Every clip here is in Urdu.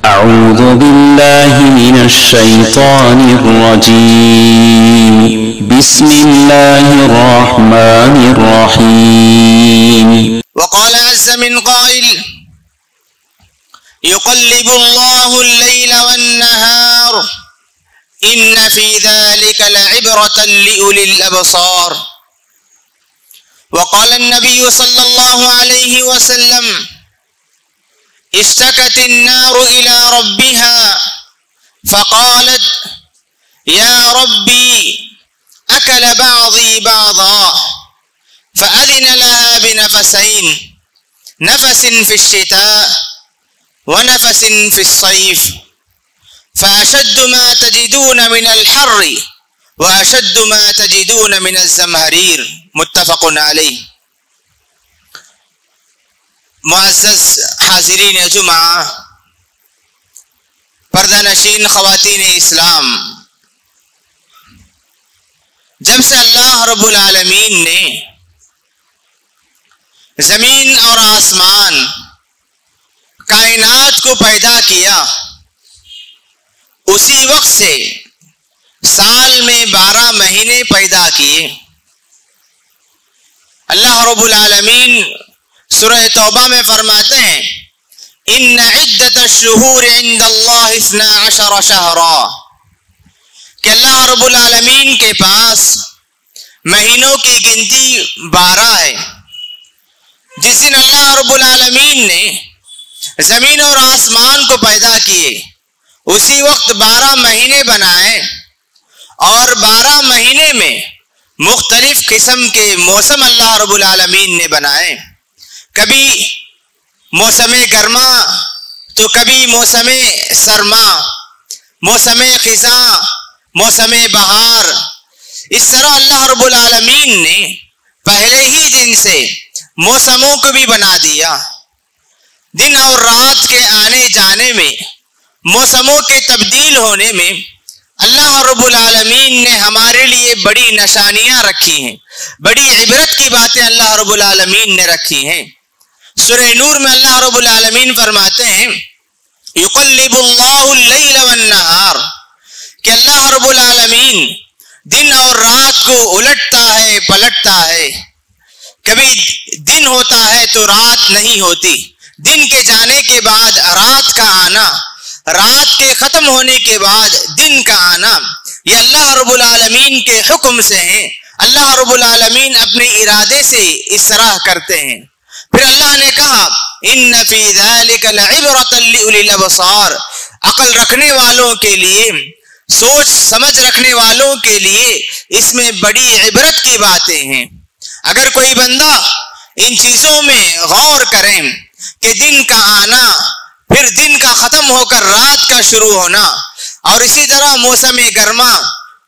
أعوذ بالله من الشيطان الرجيم. بسم الله الرحمن الرحيم. وقال عز من قائل: يقلب الله الليل والنهار إن في ذلك لعبرة لأولي الأبصار. وقال النبي صلى الله عليه وسلم: اشتكت النار إلى ربها فقالت: يا ربي أكل بعضي بعضا، فأذن لها بنفسين، نفس في الشتاء ونفس في الصيف، فأشد ما تجدون من الحر وأشد ما تجدون من الزمهرير. متفق علیہ. معزز حاضرین جمعہ، پردہ نشین خواتین اسلام، جب سے اللہ رب العالمین نے زمین اور آسمان کائنات کو پیدا کیا، اسی وقت سے سال میں 12 مہینے پیدا کیے. اللہ رب العالمین سورہ توبہ میں فرماتے ہیں: ان عدت الشہور عند اللہ 12 شہرا، کہ اللہ رب العالمین کے پاس مہینوں کی گنتی 12 ہے. جس دن اللہ رب العالمین نے زمین اور آسمان کو پیدا کیے، اسی وقت 12 مہینے بنائے، اور 12 مہینے میں مختلف قسم کے موسم اللہ رب العالمین نے بنائے. کبھی موسم گرما تو کبھی موسم سرما، موسم خزاں، موسم بہار. اس طرح اللہ رب العالمین نے پہلے ہی دن سے موسموں کو بھی بنا دیا. دن اور رات کے آنے جانے میں، موسموں کے تبدیل ہونے میں اللہ رب العالمین نے ہمارے لیے بڑی نشانیاں رکھی ہیں، بڑی عبرت کی باتیں اللہ رب العالمین نے رکھی ہیں. سورہ نور میں اللہ رب العالمین فرماتے ہیں: یقلب اللہ اللیل والنہار، کہ اللہ رب العالمین دن اور رات کو الٹتا ہے، پلٹتا ہے. کبھی دن ہوتا ہے تو رات نہیں ہوتی، دن کے جانے کے بعد رات کا آنا، رات کے ختم ہونے کے بعد دن کا آنا، یہ اللہ رب العالمین کے حکم سے ہیں. اللہ رب العالمین اپنے ارادے سے اس طرح کرتے ہیں. پھر اللہ نے کہا: ان فی ذلک لعبرۃ لأولی الابصار، عقل رکھنے والوں کے لیے، سوچ سمجھ رکھنے والوں کے لیے اس میں بڑی عبرت کی باتیں ہیں. اگر کوئی بندہ ان چیزوں میں غور کریں کہ دن کا آنا، پھر دن کا ختم ہو کر رات کا شروع ہونا، اور اسی طرح موسم گرما،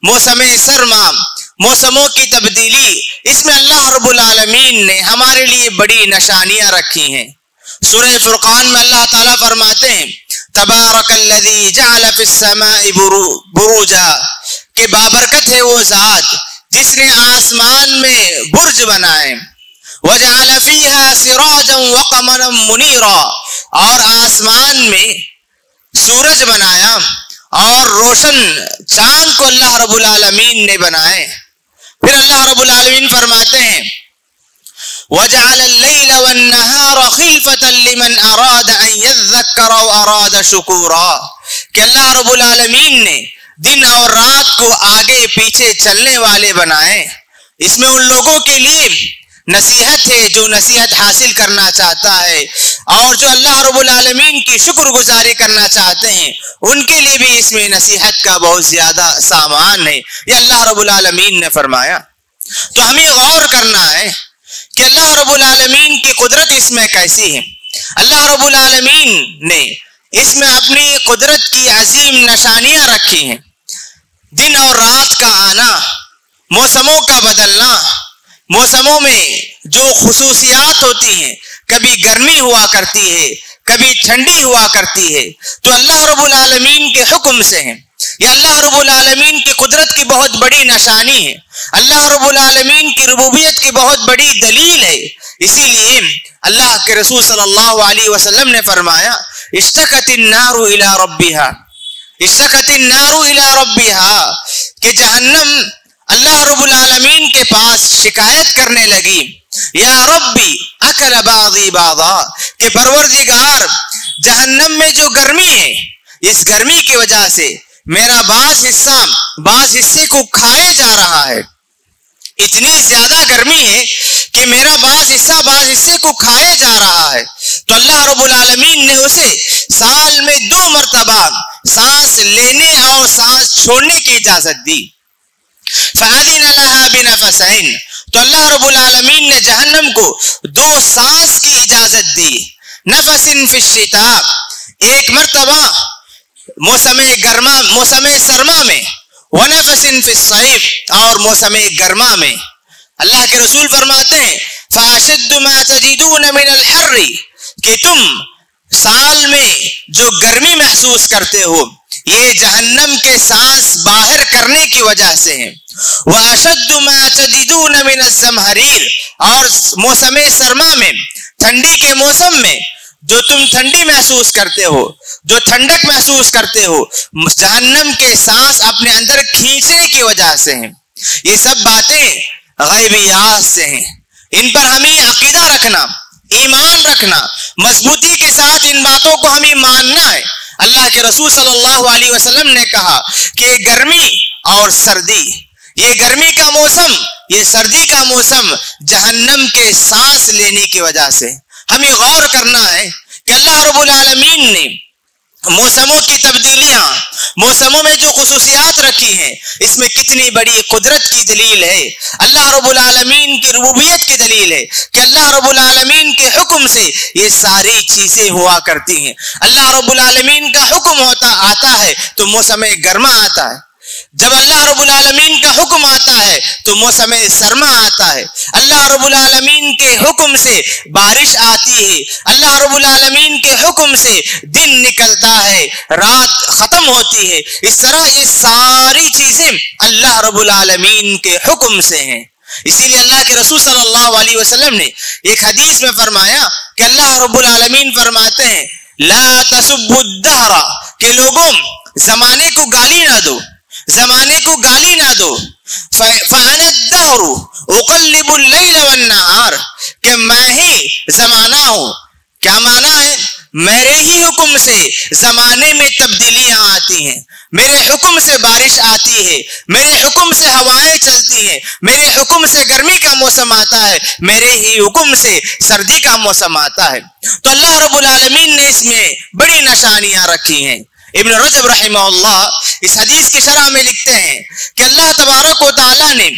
موسم سرما، موسموں کی تبدیلی، اس میں اللہ رب العالمین نے ہمارے لیے بڑی نشانیاں رکھی ہیں. سورہ فرقان میں اللہ تعالیٰ فرماتے ہیں: تبارک الذی جعل فی السماء بروجا، کہ بابرکت ہے وہ ذات جس نے آسمان میں برج بنائے. وجعل فیہا سراجا وقمرا منیرا، اور آسمان میں سورج بنایا اور روشن چاند کو اللہ رب العالمین نے بنائے. پھر اللہ رب العالمین فرماتے ہیں: وجعل اللیل والنہار خلفۃ لمن اراد ان یذکر او اراد شکورا، کہ اللہ رب العالمین نے دن اور رات کو آگے پیچھے چلنے والے بنائے. اس میں ان لوگوں کے لیے نصیحت ہے جو نصیحت حاصل کرنا چاہتا ہے، اور جو اللہ رب العالمین کی شکر گزاری کرنا چاہتے ہیں ان کے لیے بھی اس میں نصیحت کا بہت زیادہ سامان ہے. یہ اللہ رب العالمین نے فرمایا. تو ہمیں غور کرنا ہے کہ اللہ رب العالمین کی قدرت اس میں کیسی ہے. اللہ رب العالمین نے اس میں اپنی قدرت کی عظیم نشانیاں رکھی ہیں. دن اور رات کا آنا، موسموں کا بدلنا، موسموں میں جو خصوصیات ہوتی ہیں، کبھی گرمی ہوا کرتی ہے، کبھی ٹھنڈی ہوا کرتی ہے، تو اللہ رب العالمین کے حکم سے ہیں. یہ اللہ رب العالمین کی قدرت کی بہت بڑی نشانی ہے، اللہ رب العالمین کی ربوبیت کی بہت بڑی دلیل ہے. اسی لیے اللہ کے رسول صلی اللہ علیہ وسلم نے فرمایا اشتكت النار الى ربها اشتكت النار الى ربها کہ جہنم اللہ رب العالمین کے پاس شکایت کرنے لگی یا ربی اکل بعضی بعضا کہ پروردگار جہنم میں جو گرمی ہے اس گرمی کی وجہ سے میرا بعض حصے کو کھائے جا رہا ہے. اتنی زیادہ گرمی ہے کہ میرا بعض حصے کو کھائے جا رہا ہے. تو اللہ رب العالمین نے اسے سال میں 2 مرتبہ سانس لینے اور سانس چھوڑنے کی اجازت دی. فَأَذِنَ لَهَا بِنَفَسَيْنِ تو اللہ رب العالمین نے جہنم کو 2 سانس کی اجازت دی. نفس فی الشتاء ایک مرتبہ موسم سرما میں، ونفس فی الصیف اور موسم گرما میں. اللہ کے رسول فرماتے ہیں فَأَشَدُّ مَا تَجِدُونَ مِنَ الْحَرِّ کہ تم سال میں جو گرمی محسوس کرتے ہو یہ جہنم کے سانس باہر کرنے کی وجہ سے ہیں. وَأَشَدُّ مَا تَجِدُونَ مِنَ الزَّمْهَرِيرِ اور موسم سرما میں، ٹھنڈی کے موسم میں جو تم ٹھنڈی محسوس کرتے ہو، جو ٹھنڈک محسوس کرتے ہو، جہنم کے سانس اپنے اندر کھینچنے کی وجہ سے ہیں. یہ سب باتیں غیبیات سے ہیں. ان پر ہمیں عقیدہ رکھنا، ایمان رکھنا، مضبوطی کے ساتھ ان باتوں کو ہمیں ماننا ہے. اللہ کے رسول صلی اللہ علیہ وسلم نے کہا کہ گرمی اور سردی، یہ گرمی کا موسم، یہ سردی کا موسم جہنم کے سانس لینے کی وجہ سے. ہمیں غور کرنا ہے کہ اللہ رب العالمین نے موسموں کی تبدیلیاں، موسموں میں جو خصوصیات رکھی ہیں، اس میں کتنی بڑی قدرت کی دلیل ہے. اللہ رب العالمین کی ربوبیت کی دلیل ہے کہ اللہ رب العالمین کے حکم سے یہ ساری چیزیں ہوا کرتی ہیں. اللہ رب العالمین کا حکم آتا ہے تو موسم گرما آتا ہے. جب اللہ رب العالمین کا حکم آتا ہے تو موسم سرما آتا ہے. اللہ رب العالمین کے حکم سے بارش آتی ہے. اللہ رب العالمین کے حکم سے دن نکلتا ہے، رات ختم ہوتی ہے. اس طرح یہ ساری چیزیں اللہ رب العالمین کے حکم سے ہیں. اسی لیے اللہ کے رسول صلی اللہ علیہ وسلم نے ایک حدیث میں فرمایا کہ اللہ رب العالمین فرماتے ہیں لا تسبوا الدہر کہ لوگوں زمانے کو گالی نہ دو، زمانے کو گالی نہ دو. فَأَنَا الدَّهْرُ أُقَلِّبُ اللَّيْلَ وَالنَّهَارِ کہ میں ہی زمانہ ہوں. کیا معنی ہے؟ میرے ہی حکم سے زمانے میں تبدیلیاں آتی ہیں، میرے حکم سے بارش آتی ہے، میرے حکم سے ہوائیں چلتی ہیں، میرے حکم سے گرمی کا موسم آتا ہے، میرے ہی حکم سے سردی کا موسم آتا ہے. تو اللہ رب العالمین نے اس میں بڑی نشانیاں رکھی ہیں. ابن رجب رحمہ اللہ اس حدیث کی شرح میں لکھتے ہیں کہ اللہ تبارک و تعالی نے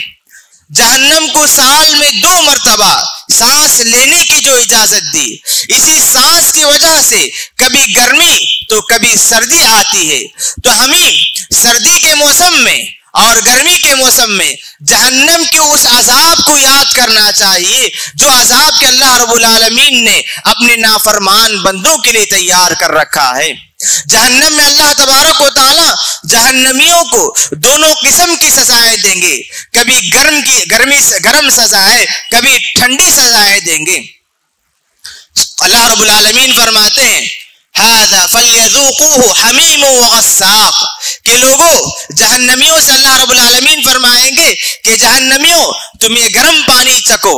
جہنم کو سال میں 2 مرتبہ سانس لینے کی جو اجازت دی، اسی سانس کی وجہ سے کبھی گرمی تو کبھی سردی آتی ہے. تو ہمیں سردی کے موسم میں اور گرمی کے موسم میں جہنم کے اس عذاب کو یاد کرنا چاہیے جو عذاب کے اللہ رب العالمین نے اپنے نافرمان بندوں کے لیے تیار کر رکھا ہے. جہنم میں اللہ تبارک و تعالی جہنمیوں کو دونوں قسم کی سزائیں دیں گے، کبھی گرم سزائیں، کبھی ٹھنڈی سزائیں دیں گے. اللہ رب العالمین فرماتے ہیں هذا فليذوقوه حمیم وغساق کہ لوگوں جہنمیوں سے اللہ رب العالمین فرمائیں گے کہ جہنمیوں تم یہ گرم پانی چکو،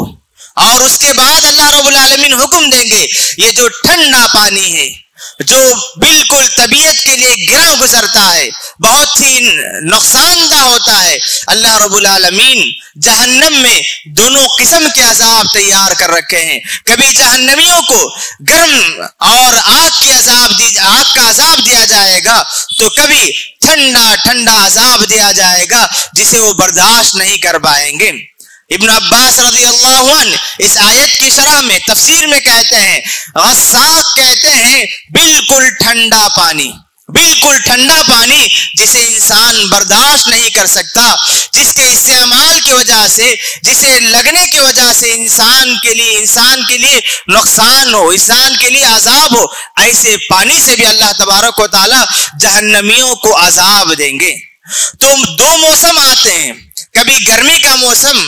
اور اس کے بعد اللہ رب العالمین حکم دیں گے یہ جو ٹھنڈا پانی ہے جو بالکل طبیعت کے لیے گراں گزرتا ہے، بہت ہی نقصان دہ ہوتا ہے، اللہ رب العالمین جہنم میں دونوں قسم کے عذاب تیار کر رکھے ہیں. کبھی جہنمیوں کو گرم اور آگ کا عذاب دیا جائے گا تو کبھی ٹھنڈا عذاب دیا جائے گا جسے وہ برداشت نہیں کر پائیں گے. ابن عباس رضی اللہ عنہ اس آیت کی شرح میں تفسیر میں کہتے ہیں غساق کہتے ہیں بالکل ٹھنڈا پانی، بالکل ٹھنڈا پانی جسے انسان برداشت نہیں کر سکتا، جس کے استعمال کی وجہ سے، جسے لگنے کی وجہ سے انسان کے لیے نقصان ہو، انسان کے لیے عذاب ہو. ایسے پانی سے بھی اللہ تبارک و تعالی جہنمیوں کو عذاب دیں گے. تو 2 موسم آتے ہیں، کبھی گرمی کا موسم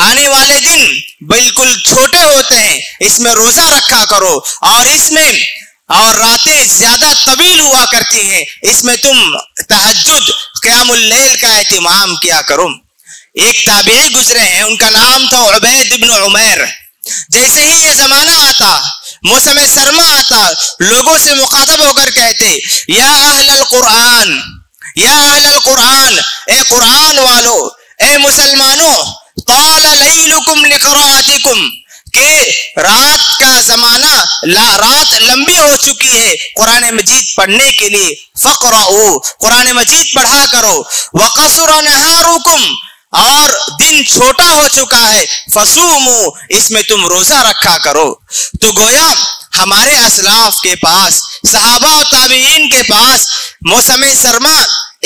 آنے والے دن بالکل چھوٹے ہوتے ہیں، اس میں روزہ رکھا کرو، اور اس میں اور راتیں زیادہ طویل ہوا کرتی ہیں، اس میں تم تہجد قیام اللیل کا اہتمام کیا کرو۔ ایک تابعی گزرے ہیں، ان کا نام تھا عبید بن عمیر۔ جیسے ہی یہ زمانہ آتا، موسم سرما آتا، لوگوں سے مخاطب ہو کر کہتے یا اہل القرآن، یا اہل القرآن، اے قرآن والو، اے مسلمانوں، طال لیلکم لقراءتکم، کہ رات کا زمانہ، رات لمبی ہو چکی ہے قرآن مجید پڑھنے کے لیے، فقرؤ، قرآن مجید پڑھا کرو، وقصر نہارکم، اور دن چھوٹا ہو چکا ہے، فصوموا، اس میں تم روزہ رکھا کرو۔ تو گویا ہمارے اسلاف کے پاس، صحابہ و تابعین کے پاس موسم سرما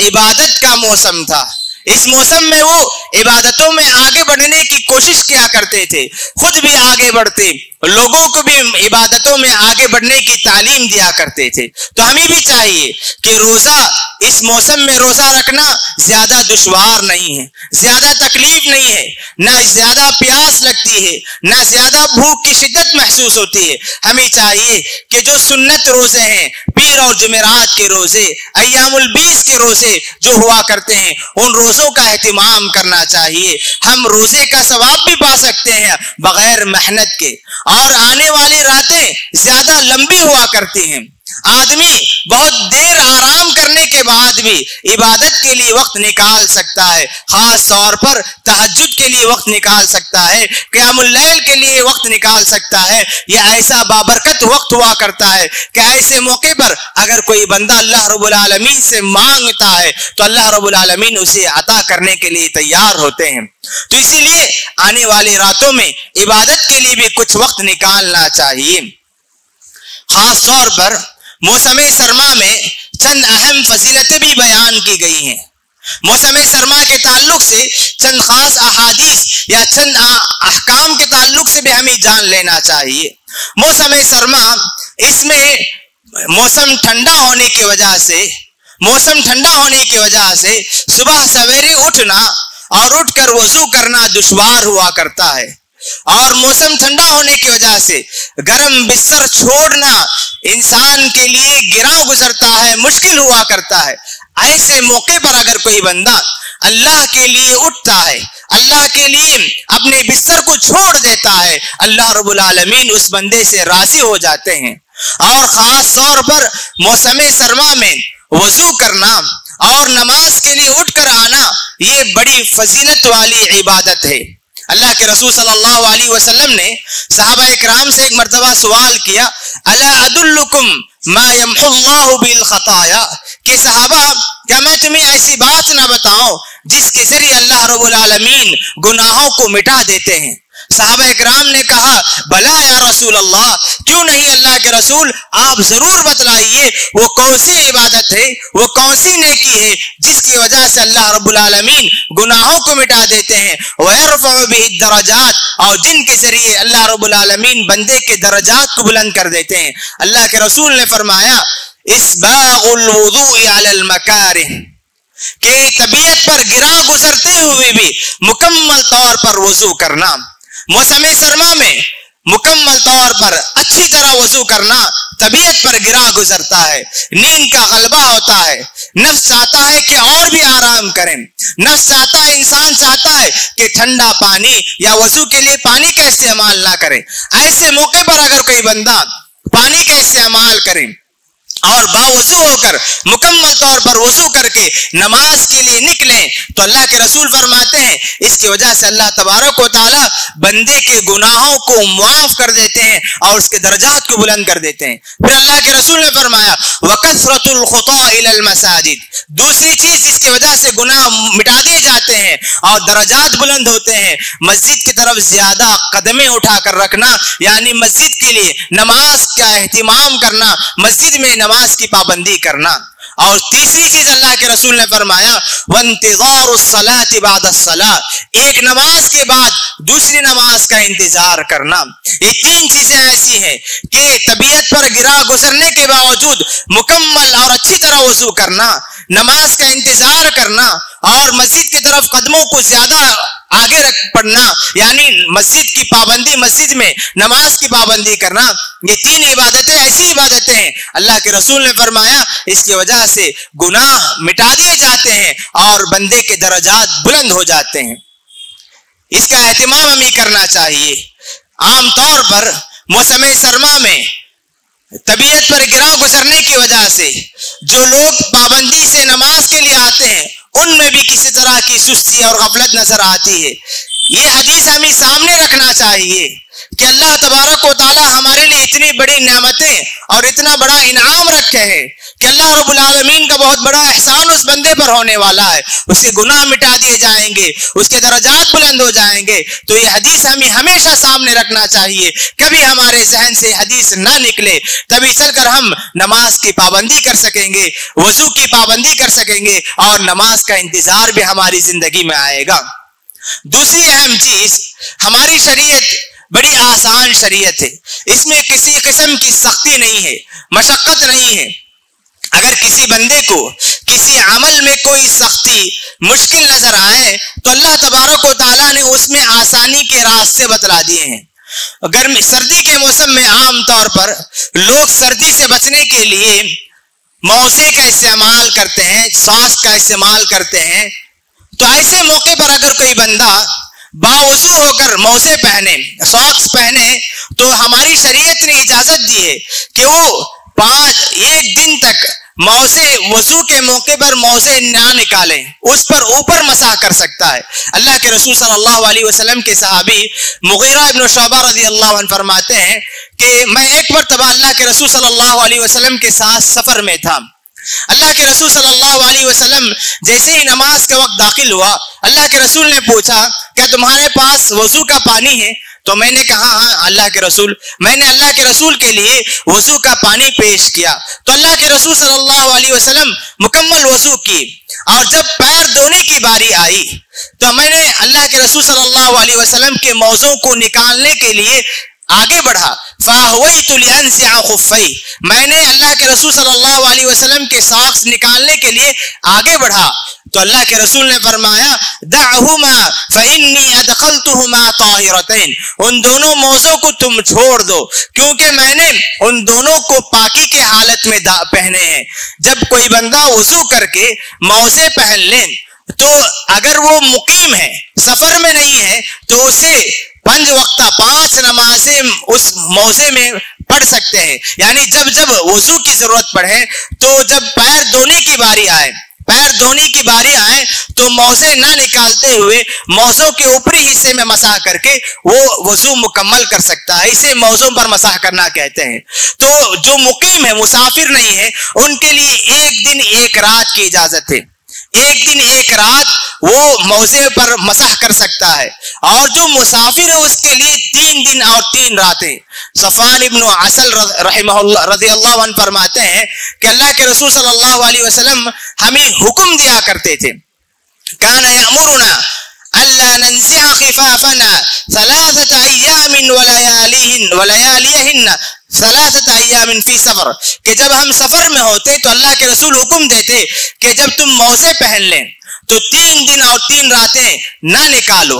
عبادت کا موسم تھا۔ اس موسم میں وہ عبادتوں میں آگے بڑھنے کی کوشش کیا کرتے تھے، خود بھی آگے بڑھتے، لوگوں کو بھی عبادتوں میں آگے بڑھنے کی تعلیم دیا کرتے تھے۔ تو ہمیں بھی چاہیے کہ روزہ، اس موسم میں روزہ رکھنا زیادہ دشوار نہیں ہے، زیادہ تکلیف نہیں ہے، نہ زیادہ پیاس لگتی ہے، نہ زیادہ بھوک کی شدت محسوس ہوتی ہے۔ ہمیں چاہیے کہ جو سنت روزے ہیں، پیر اور جمعرات کے روزے، ایام البیس کے روزے جو ہوا کرتے ہیں، ان روزوں کا اہتمام کرنا چاہیے۔ ہم روزے کا ثواب بھی پا سکتے ہیں بغیر محنت کے، اور آنے والی راتیں زیادہ لمبی ہوا کرتی ہیں۔ آدمی بہت دیر آرام کرنے کے بعد بھی عبادت کے لیے وقت نکال سکتا ہے، خاص طور پر تہجد کے لیے وقت نکال سکتا ہے، قیام اللیل کے لیے وقت نکال سکتا ہے۔ یہ ایسا بابرکت وقت ہوا کرتا ہے کہ ایسے موقع پر اگر کوئی بندہ اللہ رب العالمین سے مانگتا ہے تو اللہ رب العالمین اسے عطا کرنے کے لیے تیار ہوتے ہیں۔ تو اسی لیے آنے والی راتوں میں عبادت کے لیے بھی کچھ وقت نکالنا چاہیے۔ خاص طور پر موسم سرما میں چند اہم فضیلتیں بھی بیان کی گئی ہیں۔ موسم سرما کے تعلق سے چند خاص احادیث یا چند احکام کے تعلق سے بھی ہمیں جان لینا چاہیے۔ موسم سرما، اس میں موسم ٹھنڈا ہونے کی وجہ سے صبح سویرے اٹھنا اور اٹھ کر وضو کرنا دشوار ہوا کرتا ہے، اور موسم ٹھنڈا ہونے کی وجہ سے گرم بستر چھوڑنا انسان کے لیے گراں گزرتا ہے، مشکل ہوا کرتا ہے۔ ایسے موقع پر اگر کوئی بندہ اللہ کے لیے اٹھتا ہے، اللہ کے لیے اپنے بستر کو چھوڑ دیتا ہے، اللہ رب العالمین اس بندے سے راضی ہو جاتے ہیں۔ اور خاص طور پر موسم سرما میں وضو کرنا اور نماز کے لیے اٹھ کر آنا، یہ بڑی فضیلت والی عبادت ہے۔ اللہ کے رسول صلی اللہ علیہ وسلم نے صحابہ اکرام سے ایک مرتبہ سوال کیا، الا ادلکم ما یمحو اللہ بالخطایا، کہ صحابہ کیا میں تمہیں ایسی بات نہ بتاؤں جس کے ذریعے اللہ رب العالمین گناہوں کو مٹا دیتے ہیں؟ صحابہ اکرام نے کہا بلا یا رسول اللہ، کیوں نہیں اللہ کے رسول، آپ ضرور بتلائیے وہ کون سی عبادت ہے، وہ کون سی نیکی ہے جس کی وجہ سے اللہ رب العالمین گناہوں کو مٹا دیتے ہیں، وَيَرْفَعُ بِهِ الدَّرَجَاتِ، اور جن کے ذریعے اللہ رب العالمین بندے کے درجات کو بلند کر دیتے ہیں۔ اللہ کے رسول نے فرمایا اسباغ الوضوء علی المکارہ، کہ طبیعت پر گراں گزرتے ہوئے بھی مکمل طور پر وضو کرنا۔ موسم سرما میں مکمل طور پر اچھی طرح وضو کرنا طبیعت پر گراں گزرتا ہے، نیند کا غلبہ ہوتا ہے، نفس چاہتا ہے کہ اور بھی آرام کریں، نفس چاہتا ہے، انسان چاہتا ہے کہ ٹھنڈا پانی یا وضو کے لیے پانی کا استعمال نہ کرے۔ ایسے موقع پر اگر کوئی بندہ پانی کا استعمال کرے اور باوضو ہو کر مکمل طور پر وضو کر کے نماز کے لیے نکلیں تو اللہ کے رسول فرماتے ہیں اس کی وجہ سے اللہ تبارک و تعالی بندے کے گناہوں کو معاف کر دیتے ہیں اور اس کے درجات کو بلند کر دیتے ہیں۔ پھر اللہ کے رسول نے فرمایا وَكَثْرَةُ الْخُطَاءِ إِلَى الْمَسَاجِدِ، دوسری چیز جس کی وجہ سے گناہ مٹا دیے جاتے ہیں اور درجات بلند ہوتے ہیں، مسجد کی طرف زیادہ قدمیں اٹھا کر رکھنا، یعنی مسجد کے لیے نماز کا اہتمام کرنا، مسجد میں نماز کی پابندی کرنا۔ اور تیسری چیز اللہ کے رسول نے فرمایا وانتظار الصلاة بعد الصلاة، ایک نماز کے بعد دوسری نماز کا انتظار کرنا۔ یہ تین چیزیں ایسی ہیں کہ طبیعت پر گرا گزرنے کے باوجود مکمل اور اچھی طرح وضو کرنا، نماز کا انتظار کرنا اور مسجد کی طرف قدموں کو زیادہ آگے رکھ پڑنا، یعنی مسجد کی پابندی، مسجد میں نماز کی پابندی کرنا، یہ تین عبادتیں ایسی عبادتیں ہیں اللہ کے رسول نے فرمایا اس کی وجہ سے گناہ مٹا دیے جاتے ہیں اور بندے کے درجات بلند ہو جاتے ہیں۔ اس کا اہتمام ہمیں کرنا چاہیے۔ عام طور پر موسم سرما میں طبیعت پر گراں گزرنے کی وجہ سے جو لوگ پابندی سے نماز کے لیے آتے ہیں ان میں بھی کسی طرح کی سستی اور غفلت نظر آتی ہے۔ یہ حدیث ہمیں سامنے رکھنا چاہیے کہ اللہ تبارک و تعالی ہمارے لیے اتنی بڑی نعمتیں اور اتنا بڑا انعام رکھے ہیں کہ اللہ رب العالمین کا بہت بڑا احسان اس بندے پر ہونے والا ہے، اس کے گناہ مٹا دیے جائیں گے، اس کے درجات بلند ہو جائیں گے۔ تو یہ حدیث ہمیں ہمیشہ سامنے رکھنا چاہیے، کبھی ہمارے ذہن سے حدیث نہ نکلے، تبھی چل کر ہم نماز کی پابندی کر سکیں گے، وضو کی پابندی کر سکیں گے اور نماز کا انتظار بھی ہماری زندگی میں آئے گا۔ دوسری اہم چیز، ہماری شریعت بڑی آسان شریعت ہے، اس میں کسی قسم کی سختی نہیں ہے، مشقت نہیں ہے۔ اگر کسی بندے کو کسی عمل میں کوئی سختی مشکل نظر آئے تو اللہ تبارک و تعالیٰ نے اس میں آسانی کے راستے بتلا دیے ہیں۔ گرمی سردی کے موسم میں عام طور پر لوگ سردی سے بچنے کے لیے موزے کا استعمال کرتے ہیں، ساکس کا استعمال کرتے ہیں۔ تو ایسے موقع پر اگر کوئی بندہ باوضو ہو کر موزے پہنے، ساکس پہنے، تو ہماری شریعت نے اجازت دی ہے کہ وہ 1 دن تک موزے وضو کے موقع پر موزے نہ نکالیں، اس پر اوپر مسح کر سکتا ہے۔ اللہ کے رسول صلی اللہ علیہ وسلم کے صحابی مغیرہ ابن شعبہ رضی اللہ عنہ فرماتے ہیں کہ میں ایک مرتبہ اللہ کے رسول صلی اللہ علیہ وسلم کے ساتھ سفر میں تھا۔ اللہ کے رسول صلی اللہ علیہ وسلم جیسے ہی نماز کا وقت داخل ہوا، اللہ کے رسول نے پوچھا کیا تمہارے پاس وضو کا پانی ہے؟ تو میں نے کہا ہاں اللہ کے رسول۔ میں نے اللہ کے رسول کے لیے وضو کا پانی پیش کیا تو اللہ کے رسول صلی اللہ علیہ وسلم مکمل وضو کی، اور جب پیر دھونے کی باری آئی تو میں نے اللہ کے رسول صلی اللہ علیہ وسلم کے موزوں کو نکالنے کے لیے آگے بڑھا۔ فَأَهْوَيْتُ لِأَنْزِعَ خُفَّيْ، میں نے اللہ کے رسول صلی اللہ علیہ وسلم کے ساکس نکالنے کے لیے آگے بڑھا تو اللہ کے رسول نے فرمایا دعہما فإنی ادخلتہما طاہرتین، ان دونوں موزوں کو تم چھوڑ دو کیونکہ میں نے ان دونوں کو پاکی کے حالت میں پہنے ہیں۔ جب کوئی بندہ وضو کر کے موزے پہن لے تو اگر وہ مقیم ہے، سفر میں نہیں ہے، تو اسے 5 وقتہ 5 نمازیں اس موزے میں پڑھ سکتے ہیں۔ یعنی جب وضو کی ضرورت پڑے تو جب پیر دھونے کی باری آئے تو موزے نہ نکالتے ہوئے موزوں کے اوپری حصے میں مسح کر کے وہ وضو مکمل کر سکتا ہے۔ اسے موزوں پر مسح کرنا کہتے ہیں۔ تو جو مقیم ہے، مسافر نہیں ہے، ان کے لیے 1 دن 1 رات کی اجازت ہے۔ 1 دن 1 رات وہ موزے پر مسح کر سکتا ہے، اور جو مسافر ہے اس کے لیے 3 دن اور 3 راتیں۔ صفوان ابن عسل رحمہ اللہ رضی اللہ عنہ فرماتے ہیں کہ اللہ کے رسول صلی اللہ علیہ وسلم ہمیں حکم دیا کرتے تھے، کان یأمرنا الا ننزع خفافنا 3 ایام ولیالیہن 3 ایام فی سفر، کہ جب ہم سفر میں ہوتے تو اللہ کے رسول حکم دیتے کہ جب تم موزے پہن لیں تو 3 دن اور 3 راتیں نہ نکالو۔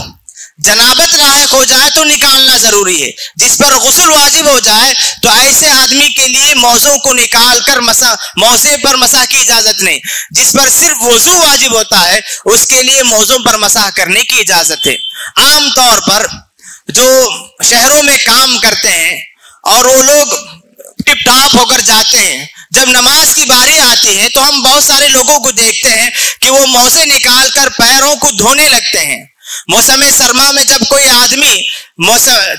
جنابت لاحق ہو جائے تو نکالنا ضروری ہے، جس پر غسل واجب ہو جائے تو ایسے آدمی کے لیے موزوں کو نکال کر موزے پر مسح کی اجازت نہیں۔ جس پر صرف وضو واجب ہوتا ہے اس کے لیے موزوں پر مسح کرنے کی اجازت ہے۔ عام طور پر جو شہروں میں کام کرتے ہیں اور وہ لوگ ٹپ ٹاپ ہو کر جاتے ہیں، جب نماز کی باری آتی ہے تو ہم بہت سارے لوگوں کو دیکھتے ہیں کہ وہ موزے نکال کر پیروں کو دھونے لگتے ہیں۔ موسم سرما میں جب کوئی آدمی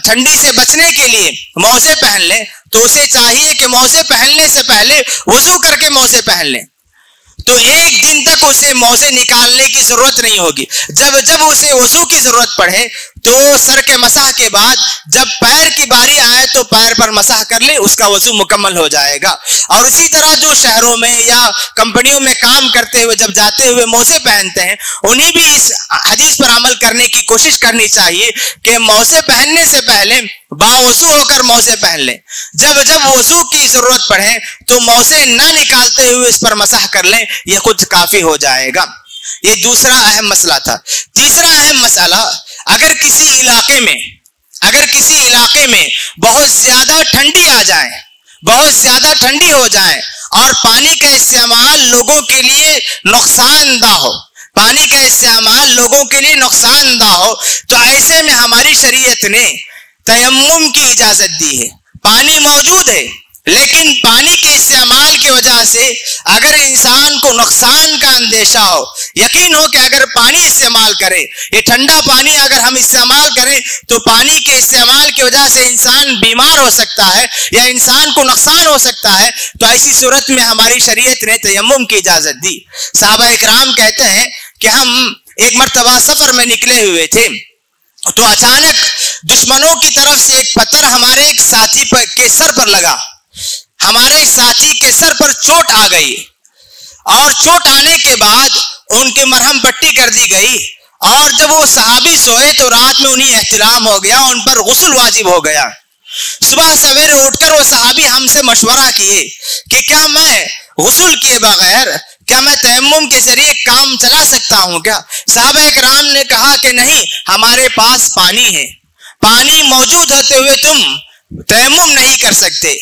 ٹھنڈی سے بچنے کے لیے موزے پہن لے تو اسے چاہیے کہ موزے پہننے سے پہلے وضو کر کے موزے پہن لیں، تو 1 دن تک اسے موزے نکالنے کی ضرورت نہیں ہوگی۔ جب اسے وضو کی ضرورت پڑے تو سر کے مسح کے بعد جب پیر کی باری آئے تو پیر پر مسح کر لے، اس کا وضو مکمل ہو جائے گا۔ اور اسی طرح جو شہروں میں یا کمپنیوں میں کام کرتے ہوئے جب جاتے ہوئے موزے پہنتے ہیں، انہیں بھی اس حدیث پر عمل کرنے کی کوشش کرنی چاہیے کہ موزے پہننے سے پہلے باوضو ہو کر موزے پہن لیں۔ جب وضو کی ضرورت پڑے تو موزے نہ نکالتے ہوئے اس پر مسح کر لیں، یہ خود کافی ہو جائے گا۔ یہ دوسرا اہم مسئلہ تھا۔ تیسرا اہم مسئلہ، اگر کسی علاقے میں بہت زیادہ ٹھنڈی آ جائے، بہت زیادہ ٹھنڈی ہو جائے اور پانی کا استعمال لوگوں کے لیے نقصان دہ ہو، پانی کا استعمال لوگوں کے لیے نقصان دہ ہو، تو ایسے میں ہماری شریعت نے تیمم کی اجازت دی ہے۔ پانی موجود ہے لیکن پانی کے استعمال کی وجہ سے اگر انسان کو نقصان کا اندیشہ ہو، یقین ہو کہ اگر پانی استعمال کرے، یہ ٹھنڈا پانی اگر ہم استعمال کریں تو پانی کے استعمال کی وجہ سے انسان بیمار ہو سکتا ہے یا انسان کو نقصان ہو سکتا ہے، تو ایسی صورت میں ہماری شریعت نے تیمم کی اجازت دی۔ صحابہ اکرام کہتے ہیں کہ ہم ایک مرتبہ سفر میں نکلے ہوئے تھے تو اچانک دشمنوں کی طرف سے ایک پتھر ہمارے ایک ساتھی کے سر پر لگا، ہمارے ساتھی کے سر پر چوٹ آ گئی، اور چوٹ آنے کے بعد ان کی مرہم پٹی کر دی گئی، اور جب وہ صحابی سوئے تو رات میں انہیں احتلام ہو گیا، ان پر غسل واجب ہو گیا۔ صبح سویرے اٹھ کر وہ صحابی ہم سے مشورہ کیے کہ کیا میں غسل کیے بغیر، کیا میں تیمم کے ذریعے کام چلا سکتا ہوں کیا؟ صحابہ اکرام نے کہا کہ نہیں، ہمارے پاس پانی ہے، پانی موجود ہوتے ہوئے تم تیمم نہیں کر سکتے۔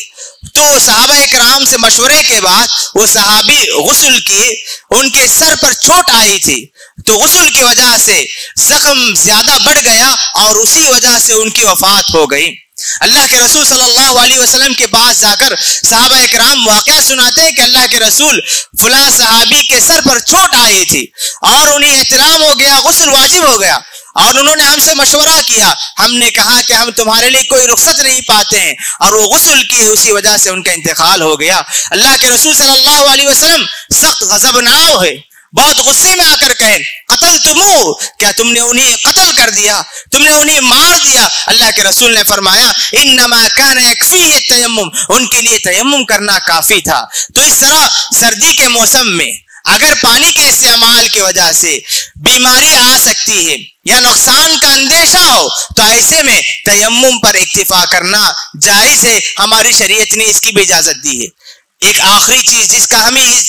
تو صحابہ اکرام سے مشورے کے بعد وہ صحابی غسل کیے، ان کے سر پر چوٹ آئی تھی تو غسل کی وجہ سے زخم زیادہ بڑھ گیا اور اسی وجہ سے ان کی وفات ہو گئی۔ اللہ کے رسول صلی اللہ علیہ وسلم کے پاس جا کر صحابہ اکرام واقعہ سناتے ہیں کہ اللہ کے رسول فلاں صحابی کے سر پر چوٹ آئی تھی اور انہیں احتلام ہو گیا، غسل واجب ہو گیا، اور انہوں نے ہم سے مشورہ کیا، ہم نے کہا کہ ہم تمہارے لیے کوئی رخصت نہیں پاتے ہیں، اور وہ غسل کی اسی وجہ سے ان کا انتقال ہو گیا۔ اللہ کے رسول صلی اللہ علیہ وسلم سخت غضبناک ہوئے، بہت غصے میں آ کر کہے قتل تمو، کیا تم نے انہیں قتل کر دیا، تم نے انہیں مار دیا؟ اللہ کے رسول نے فرمایا انما کان یکفیہ التیمم، ان کے لیے تیمم کرنا کافی تھا۔ تو اس طرح سردی کے موسم میں اگر پانی کے استعمال کی وجہ سے بیماری آ سکتی ہے یا نقصان کا اندیشہ ہو تو ایسے میں تیمم پر اکتفا کرنا جائز ہے، ہماری شریعت نے اس کی بھی اجازت دی ہے۔ ایک آخری چیز جس کا ہمیں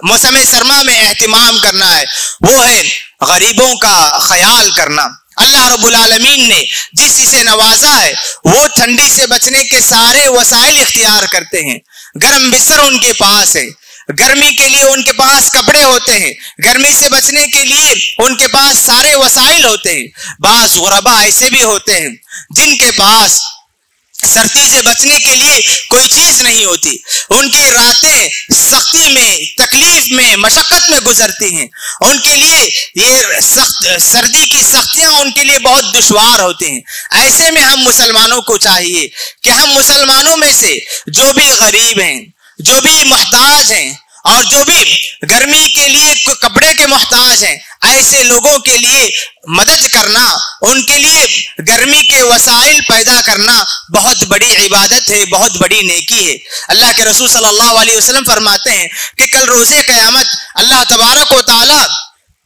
موسم سرما میں اہتمام کرنا ہے وہ ہے غریبوں کا خیال کرنا۔ اللہ رب العالمین نے جس سے نوازا ہے وہ ٹھنڈی سے بچنے کے سارے وسائل اختیار کرتے ہیں، گرم بستر ان کے پاس ہے، گرمی کے لیے ان کے پاس کپڑے ہوتے ہیں، گرمی سے بچنے کے لیے ان کے پاس سارے وسائل ہوتے ہیں۔ بعض غربا ایسے بھی ہوتے ہیں جن کے پاس سردی سے بچنے کے لیے کوئی چیز نہیں ہوتی، ان کی راتیں سختی میں، تکلیف میں، مشقت میں گزرتی ہیں، ان کے لیے یہ سردی کی سختیاں ان کے لیے بہت دشوار ہوتی ہیں۔ ایسے میں ہم مسلمانوں کو چاہیے کہ ہم مسلمانوں میں سے جو بھی غریب ہیں، جو بھی محتاج ہیں اور جو بھی گرمی کے لیے کپڑے کے محتاج ہیں، ایسے لوگوں کے لیے مدد کرنا، ان کے لیے گرمی کے وسائل پیدا کرنا بہت بڑی عبادت ہے، بہت بڑی نیکی ہے۔ اللہ کے رسول صلی اللہ علیہ وسلم فرماتے ہیں کہ کل روز قیامت اللہ تبارک و تعالی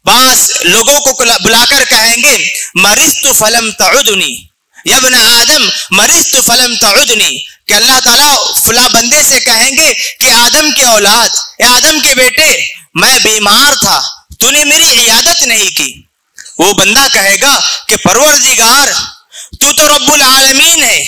بعض لوگوں کو بلا کر کہیں گے مرضت فلم تعدنی، یا ابن آدم مرضت فلم تعدنی، کہ اللہ تعالیٰ فلاں بندے سے کہیں گے کہ آدم کے اولاد، اے آدم کے بیٹے، میں بیمار تھا، تو نے میری عیادت نہیں کی۔ وہ بندہ کہے گا کہ پروردگار تو تو رب العالمین ہے،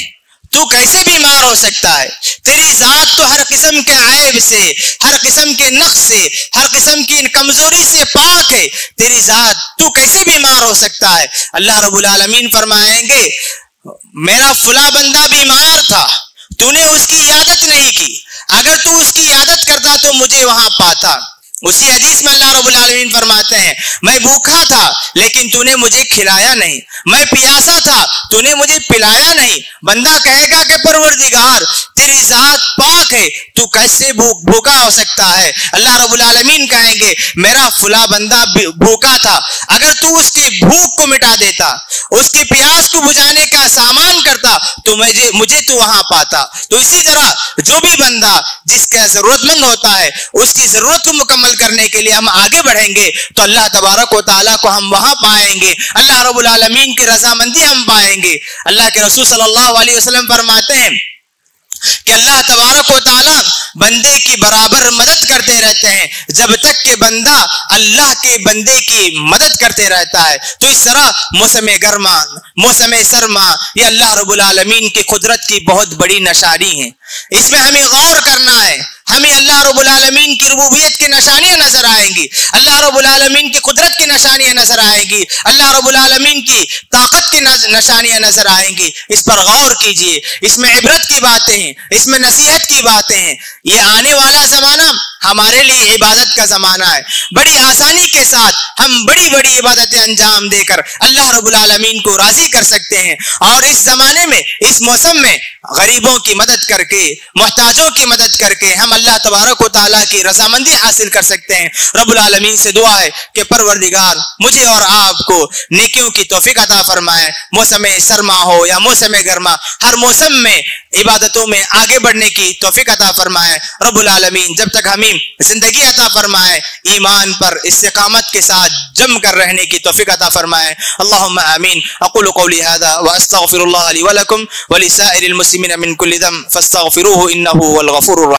تو کیسے بیمار ہو سکتا ہے؟ تیری ذات تو ہر قسم کے عیب سے، ہر قسم کے نقص سے، ہر قسم کی کمزوری سے پاک ہے، تیری ذات تو کیسے بیمار ہو سکتا ہے؟ اللہ رب العالمین فرمائیں گے میرا فلاں بندہ بیمار تھا، تو نے اس کی عیادت نہیں کی، اگر تو اس کی عیادت کرتا تو مجھے وہاں پاتا۔ اسی حدیث میں اللہ رب العالمین فرماتے ہیں میں بھوکا تھا لیکن تو نے مجھے کھلایا نہیں، میں پیاسا تھا تو نے مجھے پلایا نہیں۔ بندہ کہے گا کہ پروردگار تیری ذات پاک ہے، تو کیسے بھوکا ہو سکتا ہے؟ اللہ رب العالمین کہیں گے میرا فلاں بندہ بھوکا تھا، اگر تو اس کی بھوک کو مٹا دیتا، اس کی پیاس کو بجھانے کا سامان کرتا تو مجھے تو وہاں پاتا۔ تو اسی طرح جو بھی بندہ جس کا ضرورت مند ہوتا ہے اس کی ضرورت کو مکمل کرنے کے لیے ہم آگے بڑھیں گے تو اللہ تبارک و تعالیٰ کو ہم وہاں پائیں گے، اللہ رب العالمین کی رضامندی ہم پائیں گے۔ اللہ کے رسول صلی اللہ علیہ وسلم فرماتے ہیں کہ اللہ تبارک و تعالی بندے کی برابر مدد کرتے رہتے ہیں جب تک کہ بندہ اللہ کے بندے کی مدد کرتے رہتا ہے. تو اس طرح موسم گرما، موسم سرما، یہ اللہ رب العالمین کی قدرت کی بہت بڑی نشانی ہے. اس میں ہمیں غور کرنا ہے. ہمیں اللہ رب العالمین کی ربوبیت کی نشانیاں نظر آئیں گی، اللہ رب العالمین کی قدرت کی نشانیاں نظر آئیں گی، اللہ رب العالمین کی طاقت کی نشانیاں نظر آئیں گی. اس پر غور کیجئے. اس میں عبرت کی باتیں ہیں، اس میں نصیحت کی باتیں ہیں. یہ آنے والا زمانہ ہمارے لیے عبادت کا زمانہ ہے. بڑی آسانی کے ساتھ ہم بڑی بڑی عبادتیں انجام دے کر اللہ رب العالمین کو راضی کر سکتے ہیں. اور اس زمانے میں، اس موسم میں غریبوں کی مدد کر کے، محتاجوں کی مدد کر کے ہم اللہ تبارک و تعالیٰ کی رضامندی حاصل کر سکتے ہیں. رب العالمین سے دعا ہے کہ پروردگار مجھے اور آپ کو نیکیوں کی توفیق عطا فرمائے. موسم سرما ہو یا موسم گرما، ہر موسم میں عبادتوں میں آگے بڑھنے کی توفیق عطا فرمائے. رب العالمین جب تک ہمیں زندگی عطا فرمائے ایمان پر استقامت کے ساتھ جم کر رہنے کی توفیق عطا فرمائے. اللہم آمین. اقول قولی هذا واستغفر اللہ لی ولکم ولسائر المسلمین من کل ذنب فاستغفروه انه هو الغفور الرحیم.